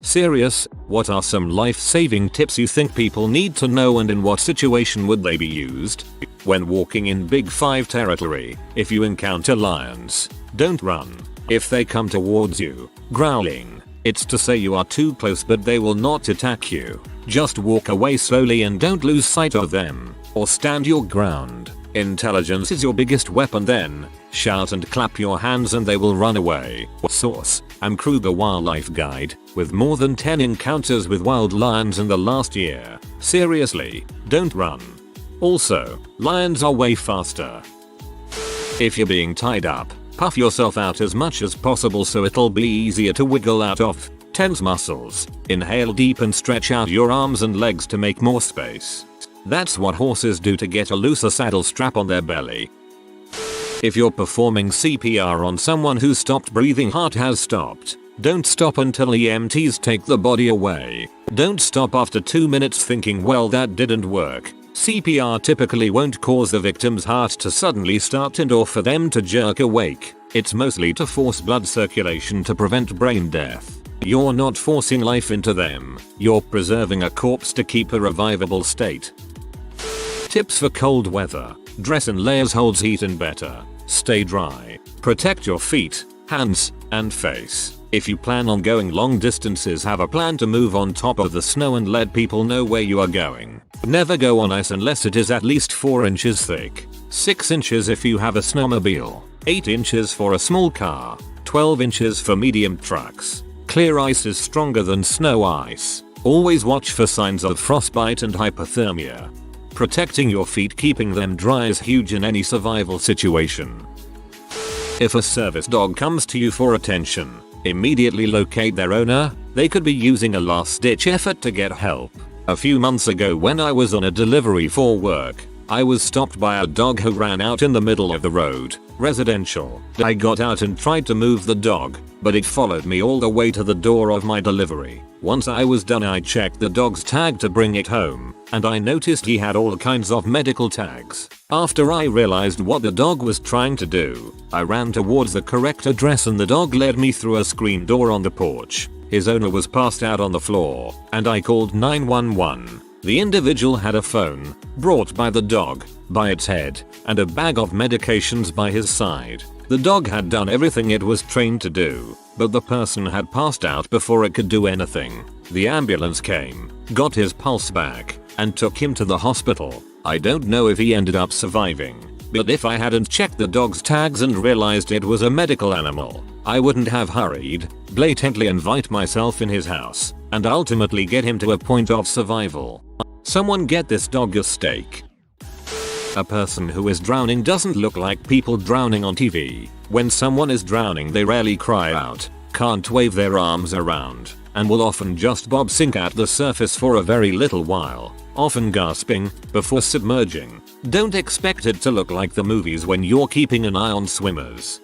Serious, what are some life-saving tips you think people need to know, and in what situation would they be used? When walking in Big 5 territory, if you encounter lions, don't run. If they come towards you, growling, it's to say you are too close, but they will not attack you. Just walk away slowly and don't lose sight of them, or stand your ground. Intelligence is your biggest weapon. Then shout and clap your hands and they will run away. Source: I'm Kruger Wildlife Guide, with more than 10 encounters with wild lions in the last year. Seriously, don't run. Also, lions are way faster. If you're being tied up, puff yourself out as much as possible so it'll be easier to wiggle out of. Tense muscles. Inhale deep and stretch out your arms and legs to make more space. That's what horses do to get a looser saddle strap on their belly. If you're performing CPR on someone who stopped breathing, heart has stopped, don't stop until EMTs take the body away. Don't stop after 2 minutes thinking, well, that didn't work. CPR typically won't cause the victim's heart to suddenly start and or for them to jerk awake. It's mostly to force blood circulation to prevent brain death. You're not forcing life into them, you're preserving a corpse to keep a revivable state. Tips for cold weather: dress in layers, holds heat in better. Stay dry. Protect your feet, hands, and face. If you plan on going long distances, have a plan to move on top of the snow and let people know where you are going. Never go on ice unless it is at least 4 inches thick. 6 inches if you have a snowmobile. 8 inches for a small car. 12 inches for medium trucks. Clear ice is stronger than snow ice. Always watch for signs of frostbite and hypothermia. Protecting your feet, keeping them dry, is huge in any survival situation. If a service dog comes to you for attention, immediately locate their owner. They could be using a last-ditch effort to get help. A few months ago, when I was on a delivery for work, I was stopped by a dog who ran out in the middle of the road. Residential. I got out and tried to move the dog, but it followed me all the way to the door of my delivery. Once I was done, I checked the dog's tag to bring it home, and I noticed he had all kinds of medical tags. After I realized what the dog was trying to do, I ran towards the correct address and the dog led me through a screen door on the porch. His owner was passed out on the floor, and I called 911. The individual had a phone, brought by the dog, by its head, and a bag of medications by his side. The dog had done everything it was trained to do, but the person had passed out before it could do anything. The ambulance came, got his pulse back, and took him to the hospital. I don't know if he ended up surviving, but if I hadn't checked the dog's tags and realized it was a medical animal, I wouldn't have hurried, blatantly invite myself in his house, and ultimately get him to a point of survival. Someone get this dog a steak. A person who is drowning doesn't look like people drowning on TV. When someone is drowning, they rarely cry out, can't wave their arms around, and will often just bob sink at the surface for a very little while, often gasping, before submerging. Don't expect it to look like the movies when you're keeping an eye on swimmers.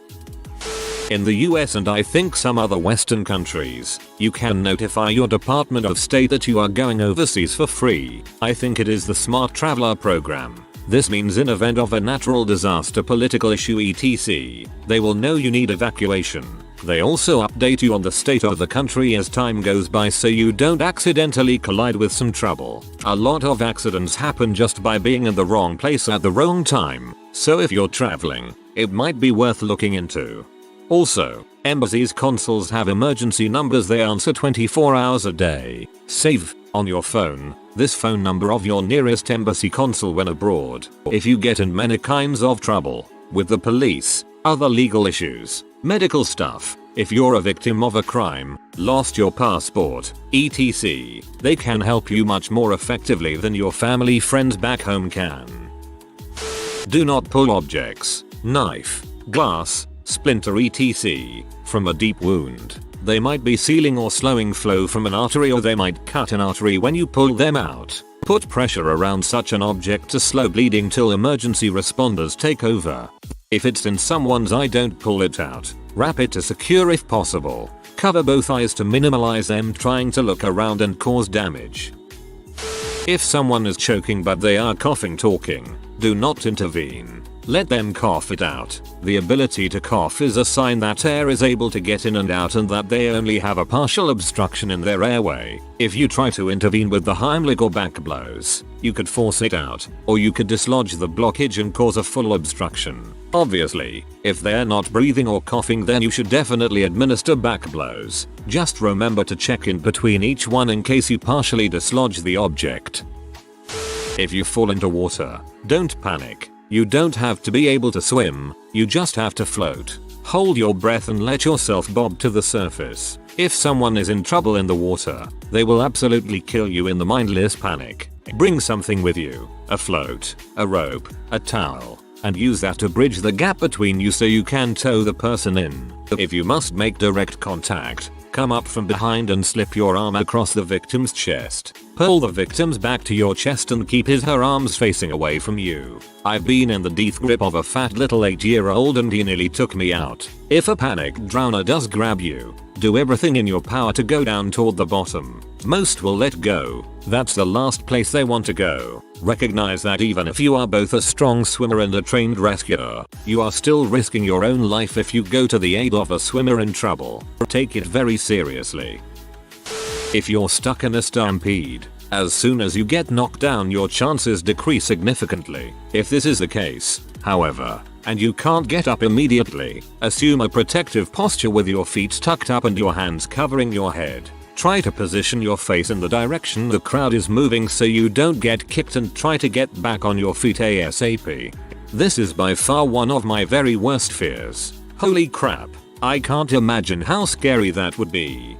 In the US and I think some other Western countries, you can notify your Department of State that you are going overseas for free. I think it is the Smart Traveler program. This means in event of a natural disaster, political issue, etc., they will know you need evacuation. They also update you on the state of the country as time goes by so you don't accidentally collide with some trouble. A lot of accidents happen just by being in the wrong place at the wrong time, so if you're traveling, it might be worth looking into. Also, embassies' consuls have emergency numbers they answer 24 hours a day. Save, on your phone, this phone number of your nearest embassy consul when abroad. If you get in many kinds of trouble, with the police, other legal issues, medical stuff, if you're a victim of a crime, lost your passport, etc., they can help you much more effectively than your family friends back home can. Do not pull objects, knife, glass, splinter, etc., from a deep wound. They might be sealing or slowing flow from an artery, or they might cut an artery when you pull them out. Put pressure around such an object to slow bleeding till emergency responders take over. If it's in someone's eye, don't pull it out. Wrap it to secure if possible. Cover both eyes to minimize them trying to look around and cause damage. If someone is choking but they are coughing, talking, do not intervene. Let them cough it out. The ability to cough is a sign that air is able to get in and out and that they only have a partial obstruction in their airway. If you try to intervene with the Heimlich or back blows, you could force it out, or you could dislodge the blockage and cause a full obstruction. Obviously, if they're not breathing or coughing, then you should definitely administer back blows. Just remember to check in between each one in case you partially dislodge the object. If you fall into water, don't panic. You don't have to be able to swim, you just have to float. Hold your breath and let yourself bob to the surface. If someone is in trouble in the water, they will absolutely kill you in the mindless panic. Bring something with you, a float, a rope, a towel, and use that to bridge the gap between you so you can tow the person in. If you must make direct contact, come up from behind and slip your arm across the victim's chest. Pull the victim's back to your chest and keep his/her arms facing away from you. I've been in the death grip of a fat little 8-year-old and he nearly took me out. If a panicked drowner does grab you, do everything in your power to go down toward the bottom. Most will let go. That's the last place they want to go. Recognize that even if you are both a strong swimmer and a trained rescuer, you are still risking your own life if you go to the aid of a swimmer in trouble. Take it very seriously. If you're stuck in a stampede, as soon as you get knocked down, your chances decrease significantly. If this is the case, however, and you can't get up immediately, assume a protective posture with your feet tucked up and your hands covering your head. Try to position your face in the direction the crowd is moving so you don't get kicked, and try to get back on your feet ASAP. This is by far one of my very worst fears. Holy crap, I can't imagine how scary that would be.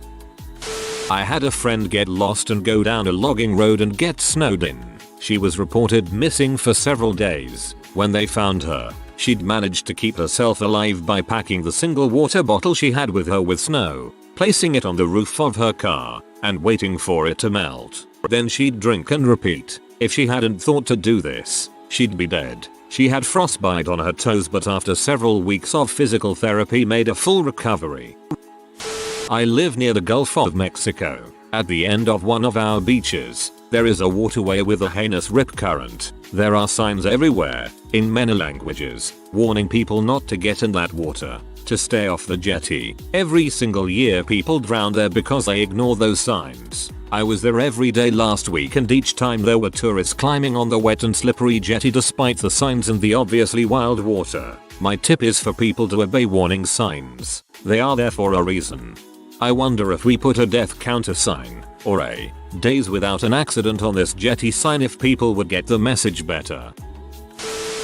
I had a friend get lost and go down a logging road and get snowed in. She was reported missing for several days. When they found her, she'd managed to keep herself alive by packing the single water bottle she had with her with snow, placing it on the roof of her car, and waiting for it to melt. Then she'd drink and repeat. If she hadn't thought to do this, she'd be dead. She had frostbite on her toes, but after several weeks of physical therapy made a full recovery. I live near the Gulf of Mexico. At the end of one of our beaches, there is a waterway with a heinous rip current. There are signs everywhere, in many languages, warning people not to get in that water, to stay off the jetty. Every single year people drown there because they ignore those signs. I was there every day last week, and each time there were tourists climbing on the wet and slippery jetty despite the signs and the obviously wild water. My tip is for people to obey warning signs. They are there for a reason. I wonder if we put a death counter sign, or a days without an accident on this jetty sign, if people would get the message better.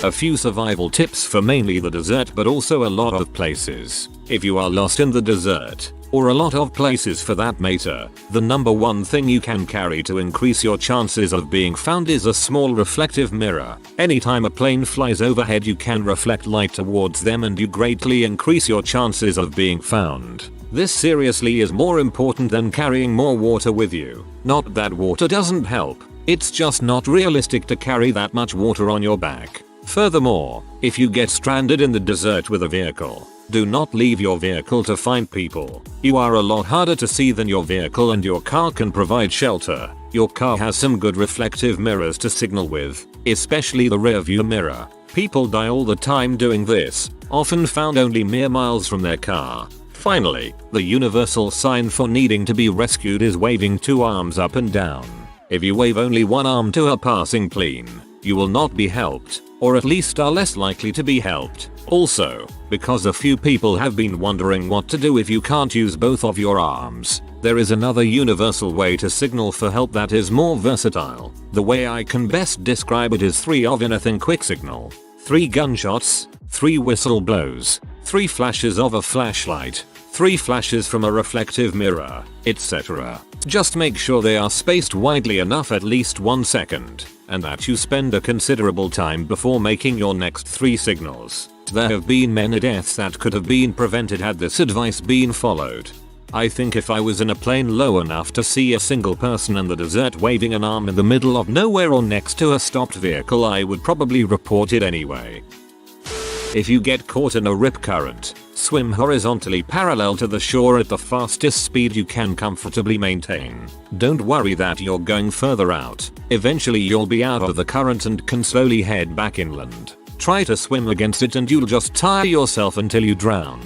A few survival tips for mainly the desert, but also a lot of places. If you are lost in the desert, or a lot of places for that matter, the number one thing you can carry to increase your chances of being found is a small reflective mirror. Anytime a plane flies overhead, you can reflect light towards them and you greatly increase your chances of being found. This seriously is more important than carrying more water with you. Not that water doesn't help, it's just not realistic to carry that much water on your back. Furthermore, if you get stranded in the desert with a vehicle, do not leave your vehicle to find people. You are a lot harder to see than your vehicle, and your car can provide shelter. Your car has some good reflective mirrors to signal with, especially the rear view mirror. People die all the time doing this, often found only mere miles from their car. Finally, the universal sign for needing to be rescued is waving two arms up and down. If you wave only one arm to a passing plane, you will not be helped, or at least are less likely to be helped. Also, because a few people have been wondering what to do if you can't use both of your arms, there is another universal way to signal for help that is more versatile. The way I can best describe it is 3 of anything quick signal. 3 gunshots, 3 whistle blows, 3 flashes of a flashlight, 3 flashes from a reflective mirror, etc. Just make sure they are spaced widely enough, at least 1 second, and that you spend a considerable time before making your next 3 signals. There have been many deaths that could have been prevented had this advice been followed. I think if I was in a plane low enough to see a single person in the desert waving an arm in the middle of nowhere or next to a stopped vehicle, I would probably report it anyway. If you get caught in a rip current, swim horizontally parallel to the shore at the fastest speed you can comfortably maintain. Don't worry that you're going further out. Eventually you'll be out of the current and can slowly head back inland. Try to swim against it and you'll just tire yourself until you drown.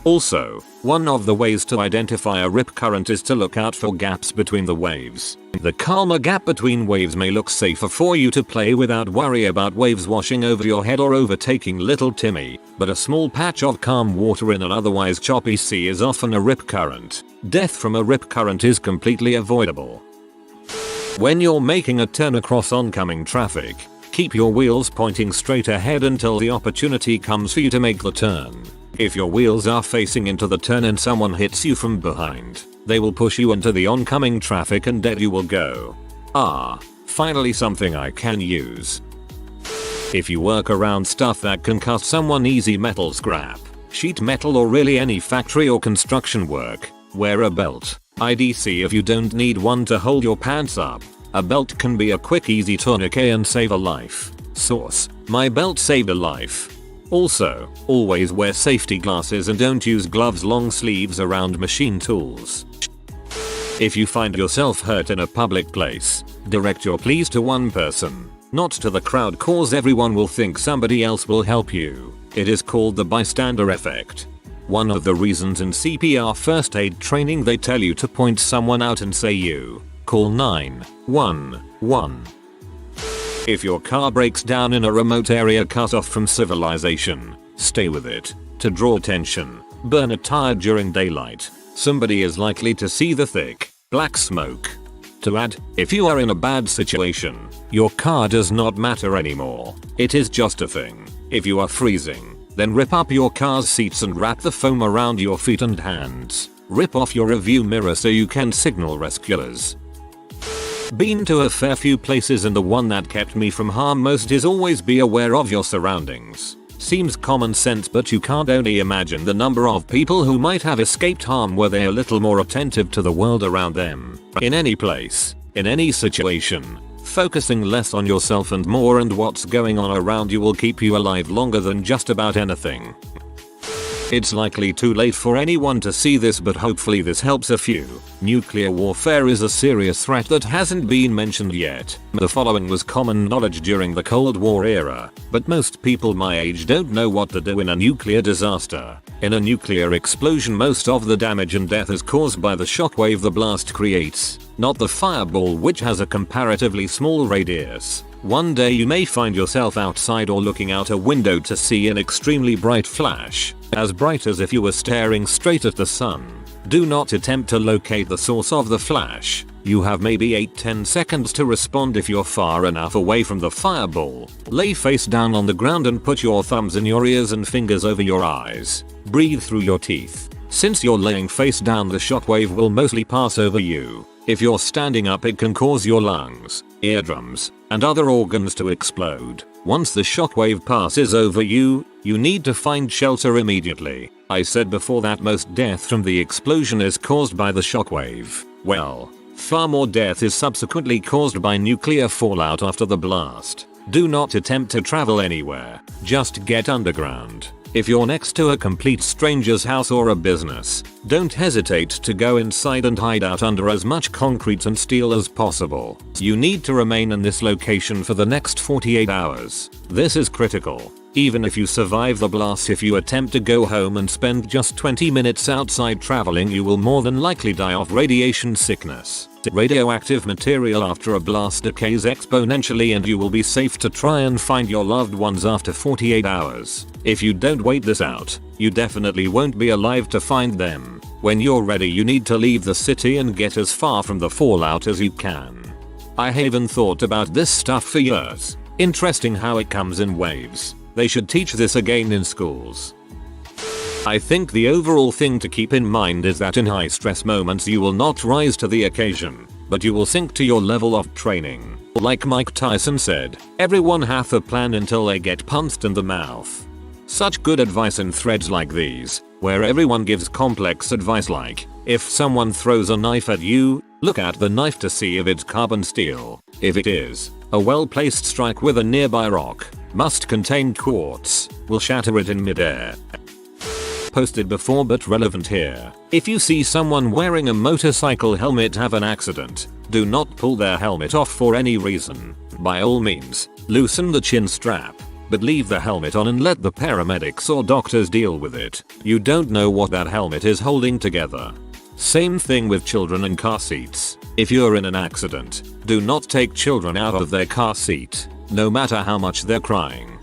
Also, one of the ways to identify a rip current is to look out for gaps between the waves. The calmer gap between waves may look safer for you to play without worry about waves washing over your head or overtaking little Timmy, but a small patch of calm water in an otherwise choppy sea is often a rip current. Death from a rip current is completely avoidable. When you're making a turn across oncoming traffic, keep your wheels pointing straight ahead until the opportunity comes for you to make the turn. If your wheels are facing into the turn and someone hits you from behind, they will push you into the oncoming traffic and dead you will go. Finally something I can use. If you work around stuff that can cut someone, easy metal scrap, sheet metal, or really any factory or construction work, wear a belt. IDC if you don't need one to hold your pants up. A belt can be a quick easy tourniquet and save a life. Source: my belt saved a life. Also, always wear safety glasses and don't use gloves long sleeves around machine tools. If you find yourself hurt in a public place, direct your pleas to one person, not to the crowd, cause everyone will think somebody else will help you. It is called the bystander effect. One of the reasons in CPR first aid training they tell you to point someone out and say you call 911. If your car breaks down in a remote area cut off from civilization, stay with it. To draw attention, burn a tire during daylight. Somebody is likely to see the thick, black smoke. To add, if you are in a bad situation, your car does not matter anymore. It is just a thing. If you are freezing, then rip up your car's seats and wrap the foam around your feet and hands. Rip off your rearview mirror so you can signal rescuers. Been to a fair few places and the one that kept me from harm most is always be aware of your surroundings. Seems common sense, but you can't only imagine the number of people who might have escaped harm were they a little more attentive to the world around them. In any place, in any situation, focusing less on yourself and more on what's going on around you will keep you alive longer than just about anything. It's likely too late for anyone to see this, but hopefully this helps a few. Nuclear warfare is a serious threat that hasn't been mentioned yet. The following was common knowledge during the Cold War era, but most people my age don't know what to do in a nuclear disaster. In a nuclear explosion, most of the damage and death is caused by the shockwave the blast creates, not the fireball, which has a comparatively small radius. One day you may find yourself outside or looking out a window to see an extremely bright flash, as bright as if you were staring straight at the sun. Do not attempt to locate the source of the flash. You have maybe 8-10 seconds to respond if you're far enough away from the fireball. Lay face down on the ground and put your thumbs in your ears and fingers over your eyes. Breathe through your teeth. Since you're laying face down, the shockwave will mostly pass over you. If you're standing up, it can cause your lungs, eardrums, and other organs to explode. Once the shockwave passes over you, you need to find shelter immediately. I said before that most death from the explosion is caused by the shockwave. Well, far more death is subsequently caused by nuclear fallout after the blast. Do not attempt to travel anywhere. Just get underground. If you're next to a complete stranger's house or a business, don't hesitate to go inside and hide out under as much concrete and steel as possible. You need to remain in this location for the next 48 hours. This is critical. Even if you survive the blast, if you attempt to go home and spend just 20 minutes outside traveling, you will more than likely die of radiation sickness. Radioactive material after a blast decays exponentially, and you will be safe to try and find your loved ones after 48 hours. If you don't wait this out, you definitely won't be alive to find them. When you're ready, you need to leave the city and get as far from the fallout as you can. I haven't thought about this stuff for years. Interesting how it comes in waves. They should teach this again in schools. I think the overall thing to keep in mind is that in high stress moments you will not rise to the occasion, but you will sink to your level of training. Like Mike Tyson said, everyone hath a plan until they get punched in the mouth. Such good advice in threads like these, where everyone gives complex advice like, if someone throws a knife at you, look at the knife to see if it's carbon steel. If it is, a well-placed strike with a nearby rock, must contain quartz, will shatter it in midair. Posted before but relevant here. If you see someone wearing a motorcycle helmet have an accident, do not pull their helmet off for any reason. By all means, loosen the chin strap. but leave the helmet on and let the paramedics or doctors deal with it. You don't know what that helmet is holding together. Same thing with children and car seats. If you're in an accident, do not take children out of their car seat, no matter how much they're crying.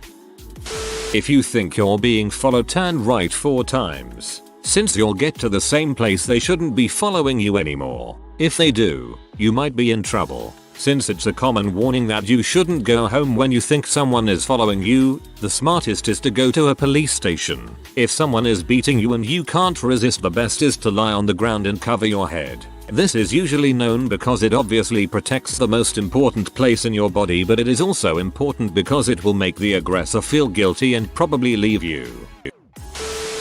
If you think you're being followed, turn right 4 times. Since you'll get to the same place, they shouldn't be following you anymore. If they do, you might be in trouble. Since it's a common warning that you shouldn't go home when you think someone is following you, the smartest is to go to a police station. If someone is beating you and you can't resist, the best is to lie on the ground and cover your head. This is usually known because it obviously protects the most important place in your body, but it is also important because it will make the aggressor feel guilty and probably leave you.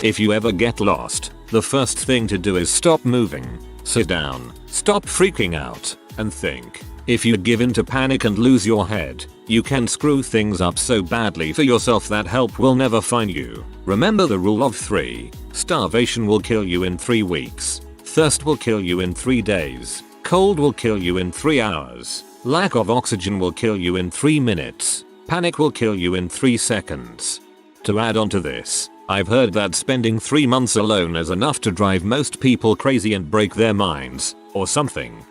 If you ever get lost, the first thing to do is stop moving, sit down, stop freaking out, and think. If you give in to panic and lose your head, you can screw things up so badly for yourself that help will never find you. Remember the rule of 3. Starvation will kill you in 3 weeks. Thirst will kill you in 3 days. Cold will kill you in 3 hours. Lack of oxygen will kill you in 3 minutes. Panic will kill you in 3 seconds. To add on to this, I've heard that spending 3 months alone is enough to drive most people crazy and break their minds, or something.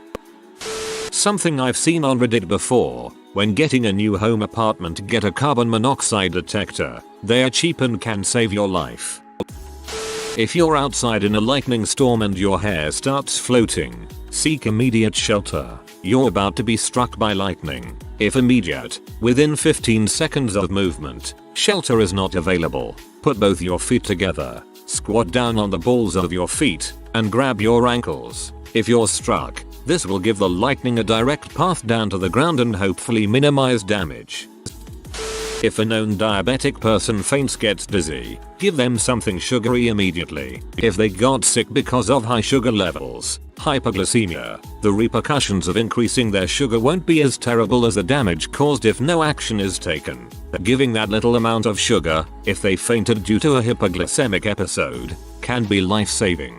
Something I've seen on Reddit before. When getting a new home apartment, get a carbon monoxide detector. They are cheap and can save your life. If you're outside in a lightning storm and your hair starts floating, seek immediate shelter. You're about to be struck by lightning. If immediate, within 15 seconds of movement, shelter is not available, put both your feet together, squat down on the balls of your feet, and grab your ankles. If you're struck, this will give the lightning a direct path down to the ground and hopefully minimize damage. If a known diabetic person faints, gets dizzy, give them something sugary immediately. If they got sick because of high sugar levels, hypoglycemia, the repercussions of increasing their sugar won't be as terrible as the damage caused if no action is taken. Giving that little amount of sugar, if they fainted due to a hypoglycemic episode, can be life-saving.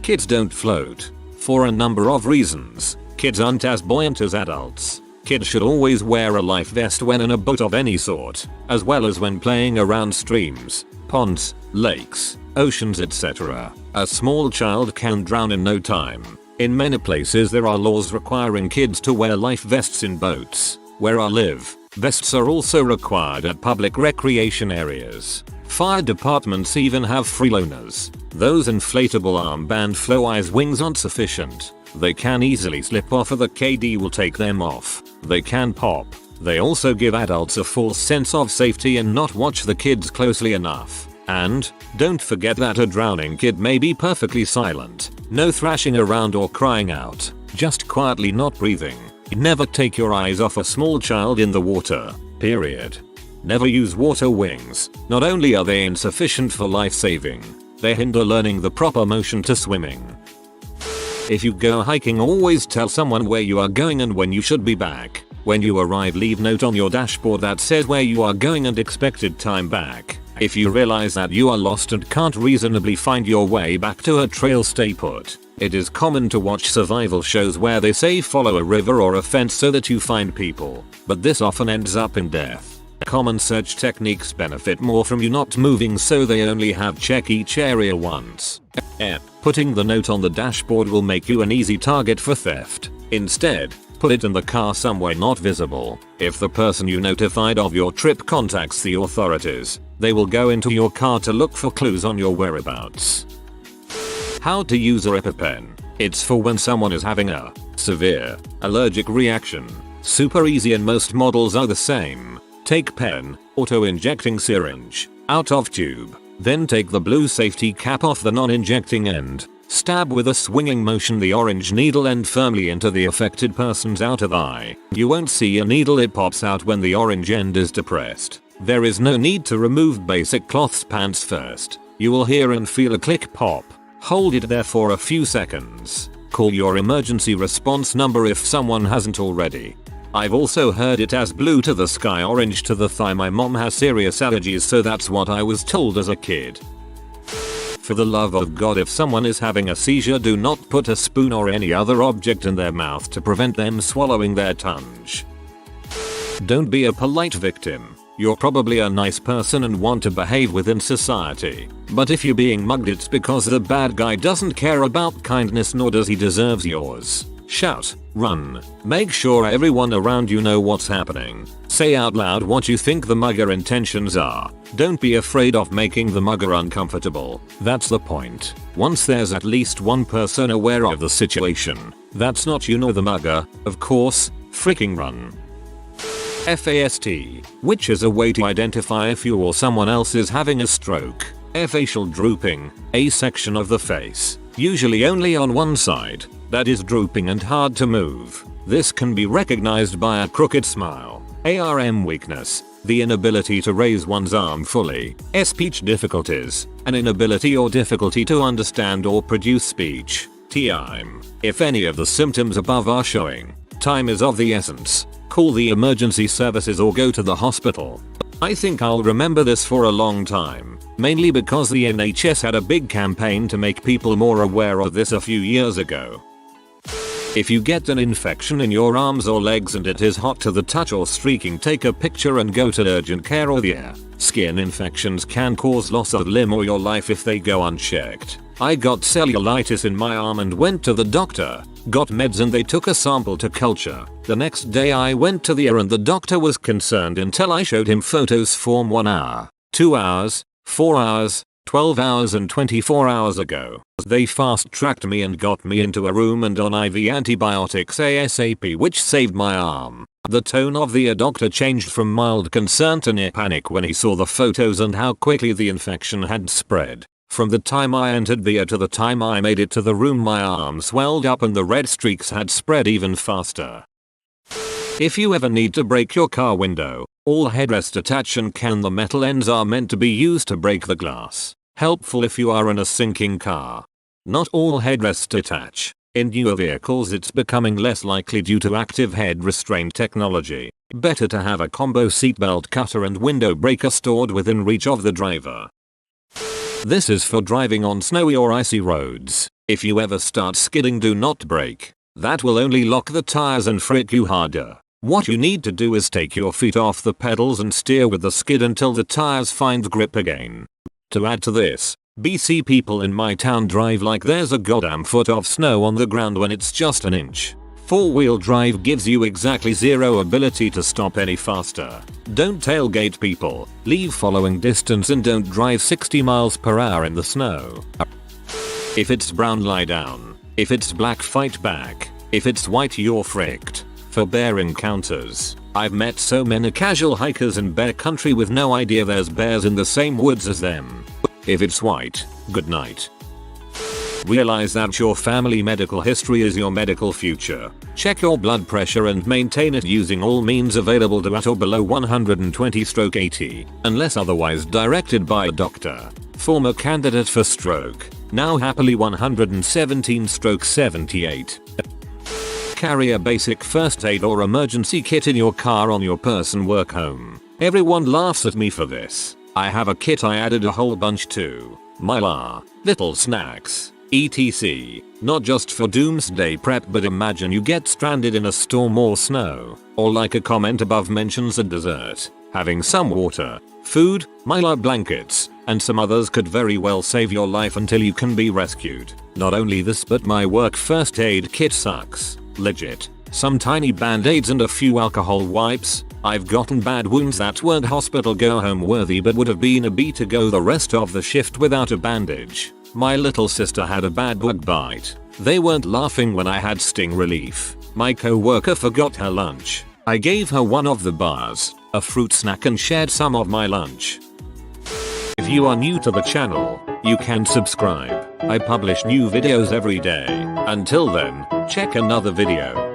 Kids don't float. For a number of reasons, kids aren't as buoyant as adults. Kids should always wear a life vest when in a boat of any sort, as well as when playing around streams, ponds, lakes, oceans, etc. A small child can drown in no time. In many places there are laws requiring kids to wear life vests in boats. Where I live, vests are also required at public recreation areas. Fire departments even have free loaners. Those inflatable armband flow-eyes wings aren't sufficient. They can easily slip off or the KD will take them off. They can pop. They also give adults a false sense of safety and not watch the kids closely enough. And, don't forget that a drowning kid may be perfectly silent. No thrashing around or crying out. Just quietly not breathing. Never take your eyes off a small child in the water. Period. Never use water wings. Not only are they insufficient for life saving, they hinder learning the proper motion to swimming. If you go hiking, always tell someone where you are going and when you should be back. When you arrive, leave note on your dashboard that says where you are going and expected time back. If you realize that you are lost and can't reasonably find your way back to a trail, stay put. It is common to watch survival shows where they say follow a river or a fence so that you find people, but this often ends up in death. Common search techniques benefit more from you not moving, so they only have check each area once. Putting the note on the dashboard will make you an easy target for theft. Instead, put it in the car somewhere not visible. If the person you notified of your trip contacts the authorities, they will go into your car to look for clues on your whereabouts. How to use a EpiPen. It's for when someone is having a severe allergic reaction. Super easy and most models are the same. Take pen, auto-injecting syringe, out of tube. Then take the blue safety cap off the non-injecting end. Stab with a swinging motion the orange needle end firmly into the affected person's outer eye. You won't see a needle, it pops out when the orange end is depressed. There is no need to remove basic cloths pants first. You will hear and feel a click pop. Hold it there for a few seconds. Call your emergency response number if someone hasn't already. I've also heard it as blue to the sky, orange to the thigh. My mom has serious allergies, so that's what I was told as a kid. For the love of God, if someone is having a seizure, do not put a spoon or any other object in their mouth to prevent them swallowing their tongue. Don't be a polite victim. you're probably a nice person and want to behave within society. But if you're being mugged, it's because the bad guy doesn't care about kindness, nor does he deserve yours. Shout, run, make sure everyone around you know what's happening. Say out loud what you think the mugger intentions are. Don't be afraid of making the mugger uncomfortable. That's the point. Once there's at least one person aware of the situation, that's not you nor the mugger, of course, freaking run. FAST, which is a way to identify if you or someone else is having a stroke. Facial drooping, a section of the face, usually only on one side, that is drooping and hard to move. This can be recognized by a crooked smile. ARM weakness, the inability to raise one's arm fully. Speech difficulties, an inability or difficulty to understand or produce speech. Time. If any of the symptoms above are showing, time is of the essence. Call the emergency services or go to the hospital. I think I'll remember this for a long time, mainly because the NHS had a big campaign to make people more aware of this a few years ago. If you get an infection in your arms or legs and it is hot to the touch or streaking, take a picture and go to urgent care or the ER. Skin infections can cause loss of limb or your life if they go unchecked. I got cellulitis in my arm and went to the doctor, got meds and they took a sample to culture. The next day I went to the ER and the doctor was concerned until I showed him photos from 1 hour, 2 hours, 4 hours, 12 hours and 24 hours ago. They fast tracked me and got me into a room and on IV antibiotics ASAP, which saved my arm. The tone of the doctor changed from mild concern to near panic when he saw the photos and how quickly the infection had spread. From the time I entered the ER to the time I made it to the room, my arm swelled up and the red streaks had spread even faster. If you ever need to break your car window, all headrest attach and the metal ends are meant to be used to break the glass. Helpful if you are in a sinking car. Not all headrests attach. In newer vehicles it's becoming less likely due to active head restraint technology. Better to have a combo seatbelt cutter and window breaker stored within reach of the driver. This is for driving on snowy or icy roads. If you ever start skidding, do not brake. That will only lock the tires and frick you harder. What you need to do is take your feet off the pedals and steer with the skid until the tires find grip again. To add to this, BC people in my town drive like there's a goddamn foot of snow on the ground when it's just an inch. 4-wheel drive gives you exactly zero ability to stop any faster. Don't tailgate people, leave following distance and don't drive 60 miles per hour in the snow. If it's brown, lie down. If it's black, fight back. If it's white, you're fricked. For bear encounters, I've met so many casual hikers in bear country with no idea there's bears in the same woods as them. If it's white, good night. Realize that your family medical history is your medical future. Check your blood pressure and maintain it using all means available to at or below 120/80, unless otherwise directed by a doctor. Former candidate for stroke, now happily 117/78. Carry a basic first aid or emergency kit in your car on your person work home. Everyone laughs at me for this. I have a kit I added a whole bunch to. Mylar, little snacks, etc. Not just for doomsday prep, but imagine you get stranded in a storm or snow, or like a comment above mentions a dessert. Having some water, food, Mylar blankets, and some others could very well save your life until you can be rescued. Not only this, but my work first aid kit sucks. Legit. Some tiny band-aids and a few alcohol wipes. I've gotten bad wounds that weren't hospital go home worthy but would have been a B to go the rest of the shift without a bandage. My little sister had a bad bug bite. They weren't laughing when I had sting relief. My co-worker forgot her lunch. I gave her one of the bars, a fruit snack, and shared some of my lunch. If you are new to the channel, you can subscribe. I publish new videos every day. Until then, check another video.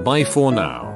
Bye for now.